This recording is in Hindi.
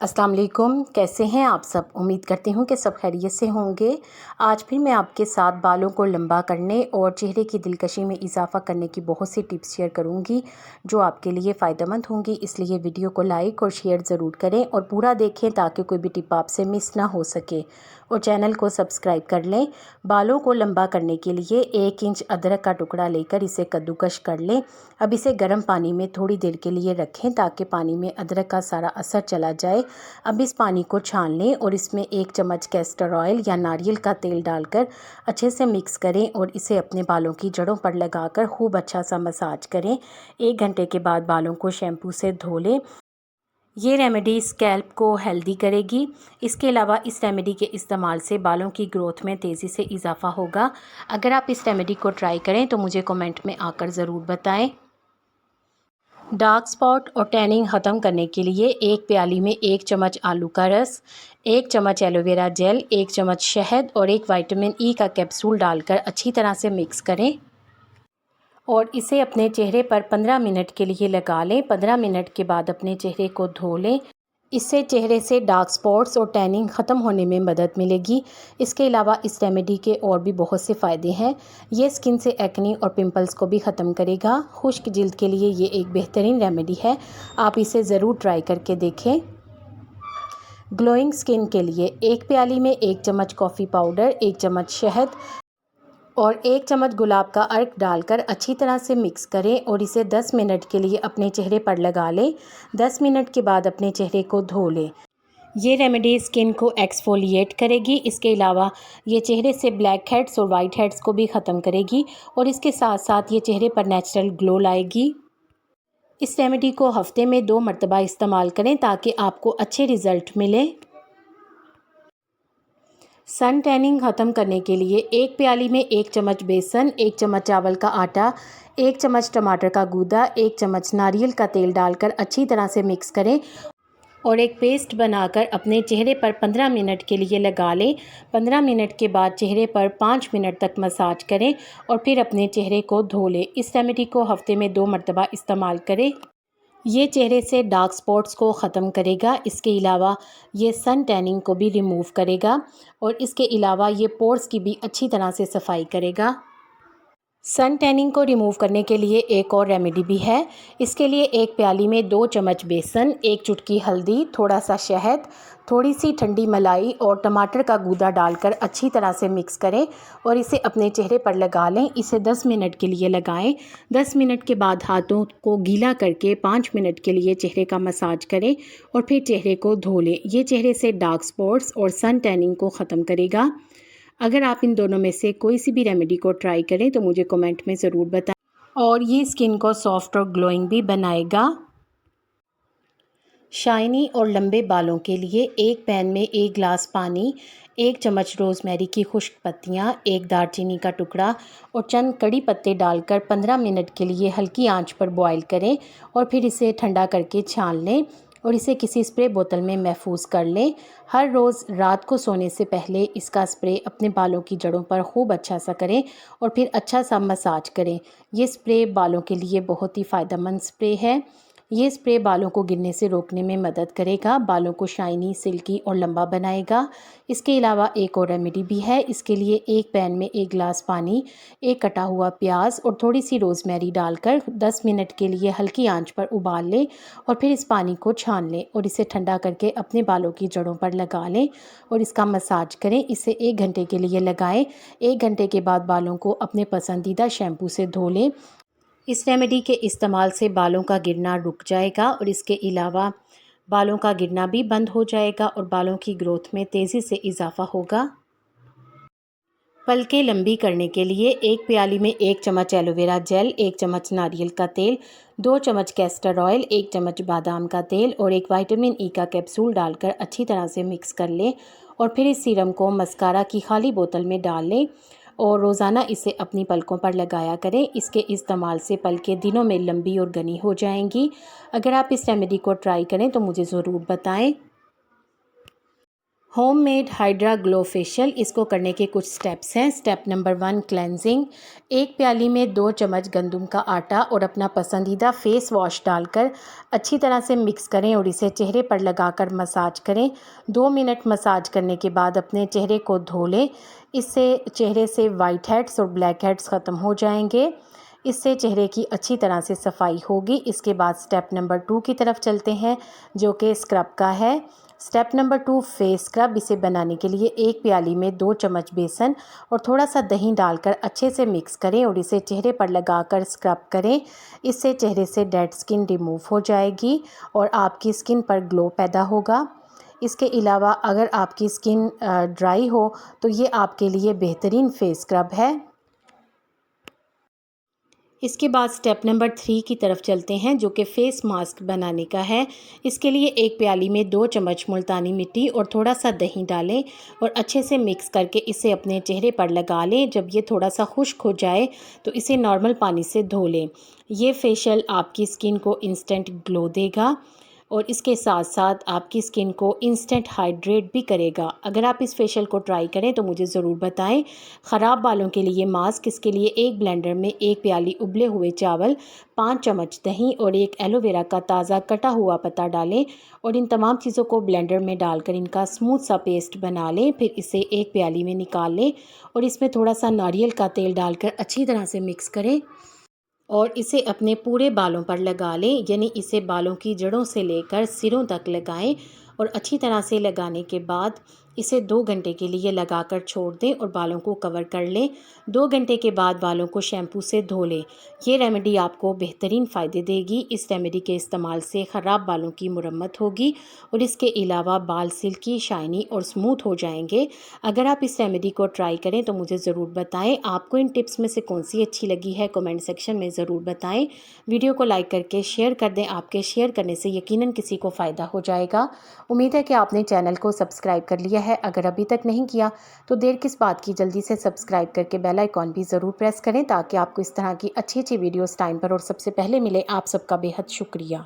अस्सलाम वालेकुम। कैसे हैं आप सब? उम्मीद करती हूँ कि सब खैरियत से होंगे। आज फिर मैं आपके साथ बालों को लंबा करने और चेहरे की दिलकशी में इजाफ़ा करने की बहुत सी टिप्स शेयर करूँगी जो आपके लिए फ़ायदेमंद होंगी। इसलिए वीडियो को लाइक और शेयर ज़रूर करें और पूरा देखें ताकि कोई भी टिप आपसे मिस ना हो सके, और चैनल को सब्सक्राइब कर लें। बालों को लंबा करने के लिए 1 इंच अदरक का टुकड़ा लेकर इसे कद्दूकश कर लें। अब इसे गर्म पानी में थोड़ी देर के लिए रखें ताकि पानी में अदरक का सारा असर चला जाए। अब इस पानी को छान लें और इसमें 1 चम्मच कैस्टर ऑयल या नारियल का तेल डालकर अच्छे से मिक्स करें और इसे अपने बालों की जड़ों पर लगाकर खूब अच्छा सा मसाज करें। 1 घंटे के बाद बालों को शैम्पू से धो लें। ये रेमेडी स्कैल्प को हेल्दी करेगी। इसके अलावा इस रेमेडी के इस्तेमाल से बालों की ग्रोथ में तेज़ी से इजाफा होगा। अगर आप इस रेमेडी को ट्राई करें तो मुझे कमेंट में आकर ज़रूर बताएं। डार्क स्पॉट और टैनिंग ख़त्म करने के लिए 1 प्याली में 1 चम्मच आलू का रस, 1 चम्मच एलोवेरा जेल, 1 चम्मच शहद और 1 विटामिन ई का कैप्सूल डालकर अच्छी तरह से मिक्स करें और इसे अपने चेहरे पर 15 मिनट के लिए लगा लें। 15 मिनट के बाद अपने चेहरे को धो लें। इससे चेहरे से डार्क स्पॉट्स और टैनिंग ख़त्म होने में मदद मिलेगी। इसके अलावा इस रेमेडी के और भी बहुत से फ़ायदे हैं। ये स्किन से एक्ने और पिंपल्स को भी ख़त्म करेगा। खुश्क जिल्द के लिए ये एक बेहतरीन रेमेडी है। आप इसे ज़रूर ट्राई करके देखें। ग्लोइंग स्किन के लिए 1 प्याली में 1 चम्मच कॉफ़ी पाउडर, 1 चम्मच शहद और 1 चम्मच गुलाब का अर्क डालकर अच्छी तरह से मिक्स करें और इसे 10 मिनट के लिए अपने चेहरे पर लगा लें। 10 मिनट के बाद अपने चेहरे को धो लें। ये रेमेडी स्किन को एक्सफोलिएट करेगी। इसके अलावा ये चेहरे से ब्लैक हेड्स और वाइट हेड्स को भी ख़त्म करेगी और इसके साथ साथ ये चेहरे पर नेचुरल ग्लो लाएगी। इस रेमेडी को हफ्ते में 2 मरतबा इस्तेमाल करें ताकि आपको अच्छे रिज़ल्ट मिले। सन टैनिंग ख़त्म करने के लिए 1 प्याली में 1 चम्मच बेसन, 1 चम्मच चावल का आटा, 1 चम्मच टमाटर का गूदा, 1 चम्मच नारियल का तेल डालकर अच्छी तरह से मिक्स करें और एक पेस्ट बनाकर अपने चेहरे पर 15 मिनट के लिए लगा लें। 15 मिनट के बाद चेहरे पर 5 मिनट तक मसाज करें और फिर अपने चेहरे को धो लें। इस रेमेडी को हफ्ते में 2 मरतबा इस्तेमाल करें। ये चेहरे से डार्क स्पॉट्स को ख़त्म करेगा। इसके अलावा ये सन टैनिंग को भी रिमूव करेगा और इसके अलावा ये पोर्स की भी अच्छी तरह से सफाई करेगा। सन टैनिंग को रिमूव करने के लिए एक और रेमेडी भी है। इसके लिए 1 प्याली में 2 चम्मच बेसन, 1 चुटकी हल्दी, थोड़ा सा शहद, थोड़ी सी ठंडी मलाई और टमाटर का गूदा डालकर अच्छी तरह से मिक्स करें और इसे अपने चेहरे पर लगा लें। इसे 10 मिनट के लिए लगाएं। 10 मिनट के बाद हाथों को गीला करके 5 मिनट के लिए चेहरे का मसाज करें और फिर चेहरे को धो लें। ये चेहरे से डार्क स्पॉट्स और सन टैनिंग को ख़त्म करेगा। अगर आप इन दोनों में से कोई सी भी रेमेडी को ट्राई करें तो मुझे कमेंट में ज़रूर बताएं। और ये स्किन को सॉफ्ट और ग्लोइंग भी बनाएगा। शाइनी और लंबे बालों के लिए 1 पैन में 1 गिलास पानी, 1 चम्मच रोज़मेरी की खुश्क पत्तियाँ, 1 दालचीनी का टुकड़ा और चंद कड़ी पत्ते डालकर 15 मिनट के लिए हल्की आंच पर बॉईल करें और फिर इसे ठंडा करके छान लें और इसे किसी स्प्रे बोतल में महफूज कर लें। हर रोज़ रात को सोने से पहले इसका स्प्रे अपने बालों की जड़ों पर खूब अच्छा सा करें और फिर अच्छा सा मसाज करें। ये स्प्रे बालों के लिए बहुत ही फ़ायदेमंद स्प्रे है। ये स्प्रे बालों को गिरने से रोकने में मदद करेगा, बालों को शाइनी, सिल्की और लंबा बनाएगा। इसके अलावा एक और रेमेडी भी है। इसके लिए 1 पैन में 1 गिलास पानी, 1 कटा हुआ प्याज और थोड़ी सी रोज़मेरी डालकर 10 मिनट के लिए हल्की आंच पर उबाल लें और फिर इस पानी को छान लें और इसे ठंडा करके अपने बालों की जड़ों पर लगा लें और इसका मसाज करें। इसे 1 घंटे के लिए लगाएं। 1 घंटे के बाद बालों को अपने पसंदीदा शैम्पू से धो लें। इस रेमेडी के इस्तेमाल से बालों का गिरना रुक जाएगा और इसके अलावा बालों का गिरना भी बंद हो जाएगा और बालों की ग्रोथ में तेज़ी से इजाफा होगा। पलकें लंबी करने के लिए 1 प्याली में 1 चम्मच एलोवेरा जेल, 1 चम्मच नारियल का तेल, 2 चम्मच कैस्टर ऑयल, 1 चम्मच बादाम का तेल और 1 विटामिन ई का कैप्सूल डालकर अच्छी तरह से मिक्स कर लें और फिर इस सीरम को मस्कारा की खाली बोतल में डाल लें और रोज़ाना इसे अपनी पलकों पर लगाया करें। इसके इस्तेमाल से पलकें दिनों में लंबी और घनी हो जाएंगी। अगर आप इस रेमेडी को ट्राई करें तो मुझे ज़रूर बताएं। होममेड हाइड्रा ग्लो फेशियल, इसको करने के कुछ स्टेप्स हैं। Step number 1 cleansing. एक प्याली में 2 चम्मच गंदम का आटा और अपना पसंदीदा फेस वॉश डालकर अच्छी तरह से मिक्स करें और इसे चेहरे पर लगाकर मसाज करें। 2 मिनट मसाज करने के बाद अपने चेहरे को धो लें। इससे चेहरे से वाइट हेड्स और ब्लैक हेड्स ख़त्म हो जाएंगे। इससे चेहरे की अच्छी तरह से सफाई होगी। इसके बाद स्टेप नंबर 2 की तरफ चलते हैं, जो कि स्क्रब का है। Step number 2 face scrub. इसे बनाने के लिए एक प्याली में 2 चम्मच बेसन और थोड़ा सा दही डालकर अच्छे से मिक्स करें और इसे चेहरे पर लगाकर स्क्रब करें। इससे चेहरे से डेड स्किन रिमूव हो जाएगी और आपकी स्किन पर ग्लो पैदा होगा। इसके अलावा अगर आपकी स्किन ड्राई हो तो ये आपके लिए बेहतरीन फेस स्क्रब है। इसके बाद स्टेप नंबर 3 की तरफ चलते हैं, जो कि फ़ेस मास्क बनाने का है। इसके लिए एक प्याली में 2 चम्मच मुल्तानी मिट्टी और थोड़ा सा दही डालें और अच्छे से मिक्स करके इसे अपने चेहरे पर लगा लें। जब ये थोड़ा सा खुश्क हो जाए तो इसे नॉर्मल पानी से धो लें। ये फेशियल आपकी स्किन को इंस्टेंट ग्लो देगा और इसके साथ साथ आपकी स्किन को इंस्टेंट हाइड्रेट भी करेगा। अगर आप इस फेशियल को ट्राई करें तो मुझे ज़रूर बताएं। ख़राब बालों के लिए मास्क। इसके लिए एक ब्लेंडर में एक प्याली उबले हुए चावल, 5 चम्मच दही और एक एलोवेरा का ताज़ा कटा हुआ पत्ता डालें और इन तमाम चीज़ों को ब्लेंडर में डालकर इनका स्मूथ सा पेस्ट बना लें। फिर इसे एक प्याली में निकाल लें और इसमें थोड़ा सा नारियल का तेल डालकर अच्छी तरह से मिक्स करें और इसे अपने पूरे बालों पर लगा लें। यानी इसे बालों की जड़ों से लेकर सिरों तक लगाएं और अच्छी तरह से लगाने के बाद इसे 2 घंटे के लिए लगाकर छोड़ दें और बालों को कवर कर लें। 2 घंटे के बाद बालों को शैम्पू से धो लें। ये रेमेडी आपको बेहतरीन फ़ायदे देगी। इस रेमेडी के इस्तेमाल से ख़राब बालों की मुरम्मत होगी और इसके अलावा बाल सिल्की, शाइनी और स्मूथ हो जाएंगे। अगर आप इस रेमेडी को ट्राई करें तो मुझे ज़रूर बताएं। आपको इन टिप्स में से कौन सी अच्छी लगी है, कमेंट सेक्शन में ज़रूर बताएं। वीडियो को लाइक करके शेयर कर दें। आपके शेयर करने से यकीनन किसी को फ़ायदा हो जाएगा। उम्मीद है कि आपने चैनल को सब्सक्राइब कर लिया है। अगर अभी तक नहीं किया तो देर किस बात की, जल्दी से सब्सक्राइब करके बेल आइकॉन भी ज़रूर प्रेस करें ताकि आपको इस तरह की अच्छी अच्छी वीडियोस टाइम पर और सबसे पहले मिले। आप सबका बेहद शुक्रिया।